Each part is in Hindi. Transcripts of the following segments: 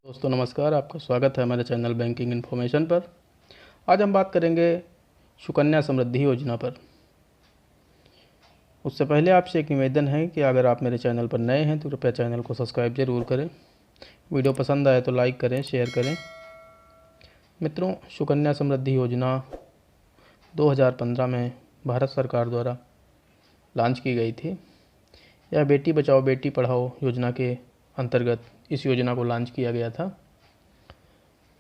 दोस्तों नमस्कार, आपका स्वागत है हमारे चैनल बैंकिंग इन्फॉर्मेशन पर। आज हम बात करेंगे सुकन्या समृद्धि योजना पर। उससे पहले आपसे एक निवेदन है कि अगर आप मेरे चैनल पर नए हैं तो कृपया चैनल को सब्सक्राइब ज़रूर करें। वीडियो पसंद आए तो लाइक करें, शेयर करें। मित्रों, सुकन्या समृद्धि योजना 2015 में भारत सरकार द्वारा लॉन्च की गई थी। यह बेटी बचाओ बेटी पढ़ाओ योजना के अंतर्गत इस योजना को लॉन्च किया गया था,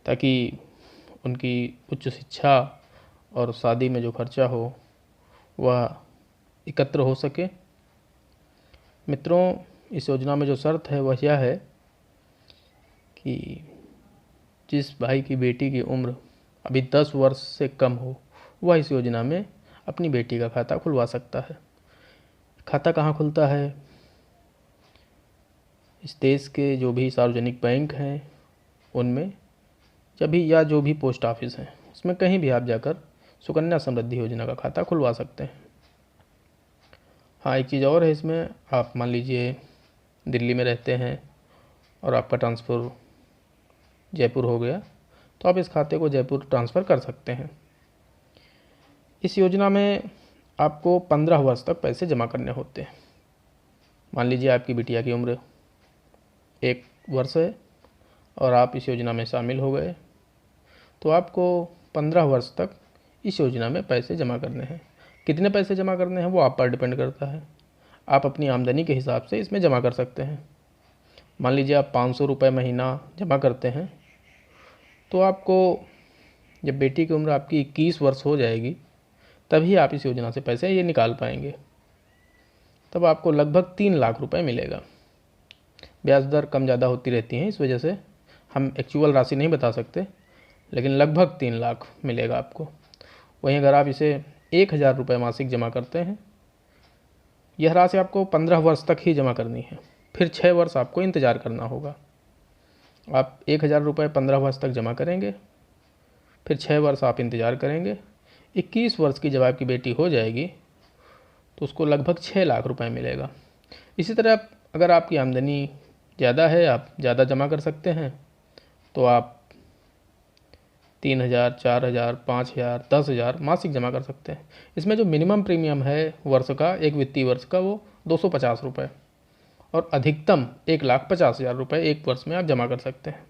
ताकि उनकी उच्च शिक्षा और शादी में जो खर्चा हो वह एकत्र हो सके। मित्रों, इस योजना में जो शर्त है वह यह है कि जिस भाई की बेटी की उम्र अभी 10 वर्ष से कम हो वह इस योजना में अपनी बेटी का खाता खुलवा सकता है। खाता कहाँ खुलता है? इस देश के जो भी सार्वजनिक बैंक हैं उनमें या जो भी पोस्ट ऑफिस हैं उसमें कहीं भी आप जाकर सुकन्या समृद्धि योजना का खाता खुलवा सकते हैं। हाँ, एक चीज़ और है इसमें, आप मान लीजिए दिल्ली में रहते हैं और आपका ट्रांसफ़र जयपुर हो गया तो आप इस खाते को जयपुर ट्रांसफ़र कर सकते हैं। इस योजना में आपको 15 वर्ष तक पैसे जमा करने होते हैं। मान लीजिए आपकी बिटिया की उम्र 1 वर्ष है और आप इस योजना में शामिल हो गए तो आपको 15 वर्ष तक इस योजना में पैसे जमा करने हैं। कितने पैसे जमा करने हैं वो आप पर डिपेंड करता है। आप अपनी आमदनी के हिसाब से इसमें जमा कर सकते हैं। मान लीजिए आप 500 रुपये महीना जमा करते हैं तो आपको जब बेटी की उम्र आपकी 21 वर्ष हो जाएगी तभी आप इस योजना से पैसे ये निकाल पाएंगे। तब आपको लगभग 3 लाख रुपए मिलेगा। ब्याज दर कम ज़्यादा होती रहती हैं, इस वजह से हम एक्चुअल राशि नहीं बता सकते, लेकिन लगभग 3 लाख मिलेगा आपको। वहीं अगर आप इसे 1000 रुपये मासिक जमा करते हैं, यह राशि आपको 15 वर्ष तक ही जमा करनी है, फिर 6 वर्ष आपको इंतज़ार करना होगा। आप 1000 रुपये 15 वर्ष तक जमा करेंगे, फिर 6 वर्ष आप इंतज़ार करेंगे। 21 वर्ष की जब आपकी बेटी हो जाएगी तो उसको लगभग 6 लाख रुपए मिलेगा। इसी तरह अगर आपकी आमदनी ज़्यादा है, आप ज़्यादा जमा कर सकते हैं, तो आप 3000, 4000, 5000, 10,000 मासिक जमा कर सकते हैं। इसमें जो मिनिमम प्रीमियम है वर्ष का, एक वित्तीय वर्ष का, वो 250 रुपये और अधिकतम 1,50,000 रुपये एक वर्ष में आप जमा कर सकते हैं।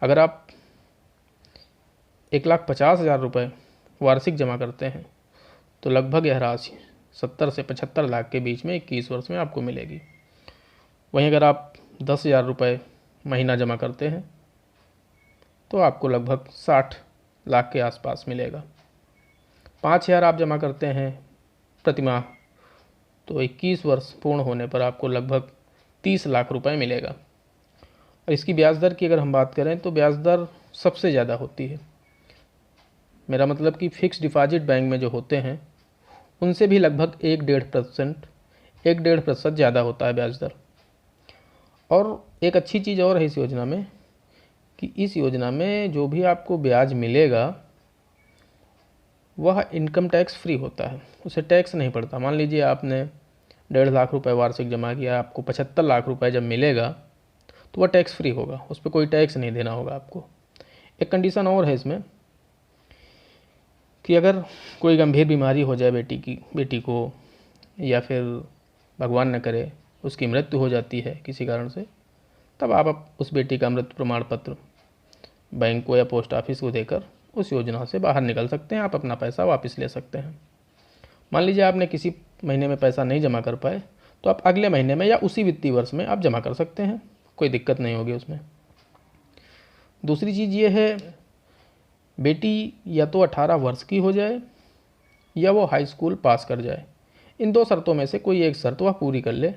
अगर आप 1,50,000 रुपये वार्षिक जमा करते हैं तो लगभग यह राशि 70 से 75 लाख के बीच में 21 वर्ष में आपको मिलेगी। वहीं अगर आप 10,000 रुपये महीना जमा करते हैं तो आपको लगभग 60 लाख के आसपास मिलेगा। 5,000 आप जमा करते हैं प्रति माह तो 21 वर्ष पूर्ण होने पर आपको लगभग 30 लाख रुपए मिलेगा। और इसकी ब्याज दर की अगर हम बात करें तो ब्याज दर सबसे ज़्यादा होती है। मेरा मतलब कि फ़िक्स डिपॉजिट बैंक में जो होते हैं उनसे भी लगभग 1.5% ज़्यादा होता है ब्याज दर। और एक अच्छी चीज़ और है इस योजना में कि इस योजना में जो भी आपको ब्याज मिलेगा वह इनकम टैक्स फ्री होता है, उसे टैक्स नहीं पड़ता। मान लीजिए आपने 1.5 लाख रुपए वार्षिक जमा किया, आपको 75 लाख रुपए जब मिलेगा तो वह टैक्स फ्री होगा, उस पर कोई टैक्स नहीं देना होगा आपको। एक कंडीशन और है इसमें कि अगर कोई गंभीर बीमारी हो जाए बेटी को, या फिर भगवान न करे उसकी मृत्यु हो जाती है किसी कारण से, तब आप उस बेटी का मृत्यु प्रमाण पत्र बैंक को या पोस्ट ऑफिस को देकर उस योजना से बाहर निकल सकते हैं। आप अपना पैसा वापस ले सकते हैं। मान लीजिए आपने किसी महीने में पैसा नहीं जमा कर पाए तो आप अगले महीने में या उसी वित्तीय वर्ष में आप जमा कर सकते हैं, कोई दिक्कत नहीं होगी उसमें। दूसरी चीज़ ये है, बेटी या तो 18 वर्ष की हो जाए या वो हाई स्कूल पास कर जाए। इन 2 शर्तों में से कोई एक शर्त वह पूरी कर ले,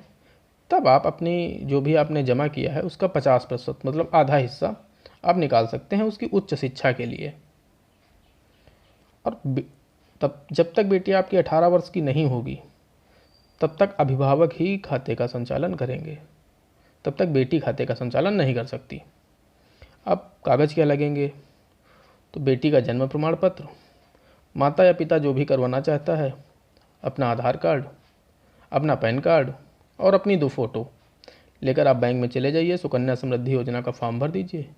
तब आप अपनी जो भी आपने जमा किया है उसका 50% मतलब आधा हिस्सा आप निकाल सकते हैं उसकी उच्च शिक्षा के लिए। और तब जब तक बेटी आपकी 18 वर्ष की नहीं होगी तब तक अभिभावक ही खाते का संचालन करेंगे, तब तक बेटी खाते का संचालन नहीं कर सकती। अब कागज़ क्या लगेंगे? तो बेटी का जन्म प्रमाण पत्र, माता या पिता जो भी करवाना चाहता है, अपना आधार कार्ड, अपना पैन कार्ड और अपनी 2 फ़ोटो लेकर आप बैंक में चले जाइए, सुकन्या समृद्धि योजना का फॉर्म भर दीजिए।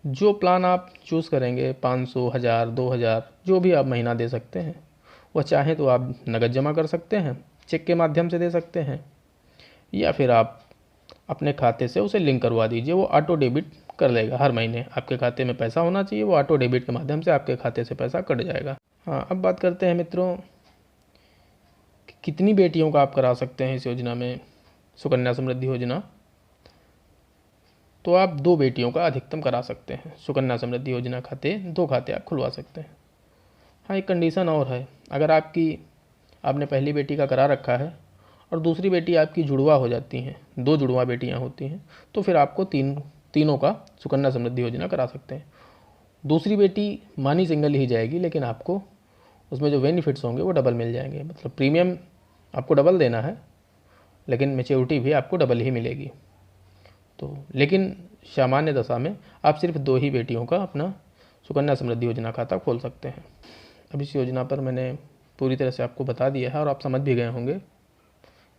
जो प्लान आप चूज़ करेंगे, 500, 1000, 2000, जो भी आप महीना दे सकते हैं, वह चाहें तो आप नकद जमा कर सकते हैं, चेक के माध्यम से दे सकते हैं, या फिर आप अपने खाते से उसे लिंक करवा दीजिए, वो ऑटो डेबिट कर लेगा। हर महीने आपके खाते में पैसा होना चाहिए, वो ऑटो डेबिट के माध्यम से आपके खाते से पैसा कट जाएगा। हाँ, अब बात करते हैं मित्रों, कितनी बेटियों का आप करा सकते हैं इस योजना में, सुकन्या समृद्धि योजना। तो आप 2 बेटियों का अधिकतम करा सकते हैं सुकन्या समृद्धि योजना खाते, 2 खाते आप खुलवा सकते हैं। हाँ, एक कंडीशन और है, अगर आपने पहली बेटी का करा रखा है और दूसरी बेटी आपकी जुड़वा हो जाती हैं, 2 जुड़वा बेटियां होती हैं, तो फिर आपको तीनों का सुकन्या समृद्धि योजना करा सकते हैं। दूसरी बेटी मानी सिंगल ही जाएगी, लेकिन आपको उसमें जो बेनिफिट्स होंगे वो डबल मिल जाएंगे। मतलब प्रीमियम आपको डबल देना है, लेकिन मैच्योरिटी भी आपको डबल ही मिलेगी। तो लेकिन सामान्य दशा में आप सिर्फ 2 ही बेटियों का अपना सुकन्या समृद्धि योजना खाता खोल सकते हैं। अब इस योजना पर मैंने पूरी तरह से आपको बता दिया है और आप समझ भी गए होंगे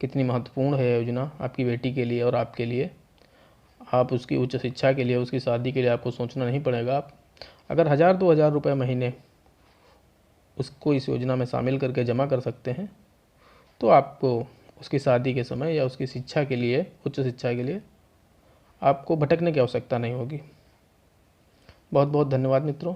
कितनी महत्वपूर्ण है योजना आपकी बेटी के लिए और आपके लिए। आप उसकी उच्च शिक्षा के लिए, उसकी शादी के लिए आपको सोचना नहीं पड़ेगा। आप अगर 1000-2000 रुपये महीने उसको इस योजना में शामिल करके जमा कर सकते हैं, तो आपको उसकी शादी के समय या उसकी शिक्षा के लिए, उच्च शिक्षा के लिए आपको भटकने की आवश्यकता नहीं होगी। बहुत बहुत धन्यवाद मित्रों।